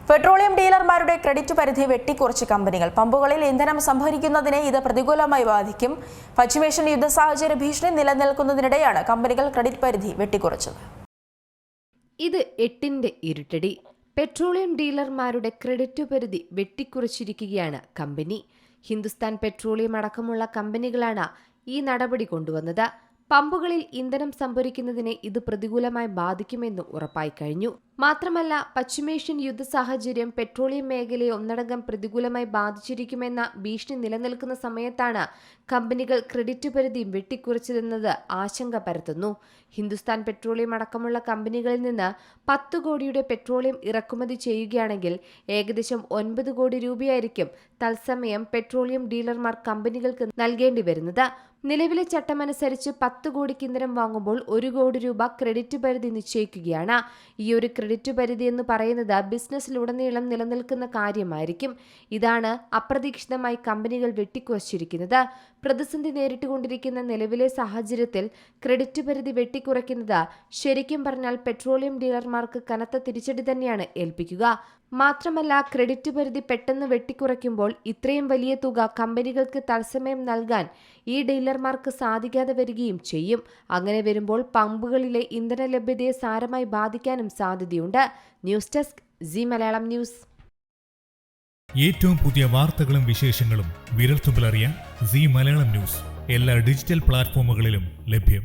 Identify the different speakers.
Speaker 1: Petroleum ഡീലർമാരുടെ credit പരിധി വെട്ടിക്കുറച്ച് കമ്പനികൾ. പമ്പുകളിൽ ഇന്ധനം സംഭരിക്കുന്നതിനെ ഇത് പ്രതികൂലമായി ബാധിക്കും. പശ്ചിമേഷ്യൻ യുദ്ധ സാഹചര്യ ഭീഷണി നിലനിൽക്കുന്നതിനിടെയാണ് കമ്പനികൾ ക്രെഡിറ്റ് പരിധി വെട്ടിക്കുറച്ചത്.
Speaker 2: ഇത് 8ന്റെ ഇരുട്ടടി. പെട്രോളിയം ഡീലർമാരുടെ ക്രെഡിറ്റ് പരിധി വെട്ടിക്കുറച്ചിരിക്കുകയാണ് കമ്പനി. ഹിന്ദുസ്ഥാൻ പെട്രോളിയം അടക്കമുള്ള കമ്പനികളാണ് ഈ നടപടി കൊണ്ടുവന്നത്. പമ്പുകളിൽ ഇന്ധനം സംഭരിക്കുന്നതിനെ ഇത് പ്രതികൂലമായി ബാധിക്കുമെന്ന് ഉറപ്പായി കഴിഞ്ഞു. മാത്രമല്ല, പശ്ചിമേഷ്യൻ യുദ്ധ സാഹചര്യം പെട്രോളിയം മേഖലയെ ഒന്നടങ്കം പ്രതികൂലമായി ബാധിച്ചിരിക്കുമെന്ന ഭീഷണി നിലനിൽക്കുന്ന സമയത്താണ് കമ്പനികൾ ക്രെഡിറ്റ് പരിധിയും വെട്ടിക്കുറച്ചതെന്നത് ആശങ്ക പരത്തുന്നു. ഹിന്ദുസ്ഥാൻ പെട്രോളിയം അടക്കമുള്ള കമ്പനികളിൽ നിന്ന് 10 കോടിയുടെ പെട്രോളിയം ഇറക്കുമതി ചെയ്യുകയാണെങ്കിൽ ഏകദേശം 9 കോടി രൂപയായിരിക്കും തത്സമയം പെട്രോളിയം ഡീലർമാർ കമ്പനികൾക്ക് നൽകേണ്ടി വരുന്നത്. നിലവിലെ ചട്ടമനുസരിച്ച് 10 കോടിക്ക് ഇന്ധനം വാങ്ങുമ്പോൾ 1 കോടി രൂപ ക്രെഡിറ്റ് പരിധി നിശ്ചയിക്കുകയാണ്. ഈ ഒരു ക്രെഡിറ്റ് പരിധി എന്ന് പറയുന്നത് ബിസിനസ്സിലുടനീളം നിലനിൽക്കുന്ന കാര്യമായിരിക്കും. ഇതാണ് അപ്രതീക്ഷിതമായി കമ്പനികൾ വെട്ടിക്കുറച്ചിരിക്കുന്നത്. പ്രതിസന്ധി നേരിട്ടുകൊണ്ടിരിക്കുന്ന നിലവിലെ സാഹചര്യത്തിൽ ക്രെഡിറ്റ് പരിധി വെട്ടിക്കുറയ്ക്കുന്നത് ശരിക്കും പറഞ്ഞാൽ പെട്രോളിയം ഡീലർമാർക്ക് കനത്ത തിരിച്ചടി തന്നെയാണ് ഏൽപ്പിക്കുക. മാത്രമല്ല, ക്രെഡിറ്റ് പരിധി പെട്ടെന്ന് വെട്ടിക്കുറയ്ക്കുമ്പോൾ ഇത്രയും വലിയ തുക കമ്പനികൾക്ക് തത്സമയം നൽകാൻ ഈ ഡീലർമാർക്ക് സാധിക്കാതെ വരികയും ചെയ്യും. അങ്ങനെ വരുമ്പോൾ പമ്പുകളിലെ ഇന്ധന ലഭ്യതയെ സാരമായി ബാധിക്കാനും സാധ്യതയുണ്ട്. News desk Zee Malayalam news.
Speaker 3: ഏറ്റവും പുതിയ വാർത്തകളും വിശേഷങ്ങളും വിരൽത്തുമ്പിലറിയാൻ സീ മലയാളം ന്യൂസ് എല്ലാ ഡിജിറ്റൽ പ്ലാറ്റ്ഫോമുകളിലും ലഭ്യം.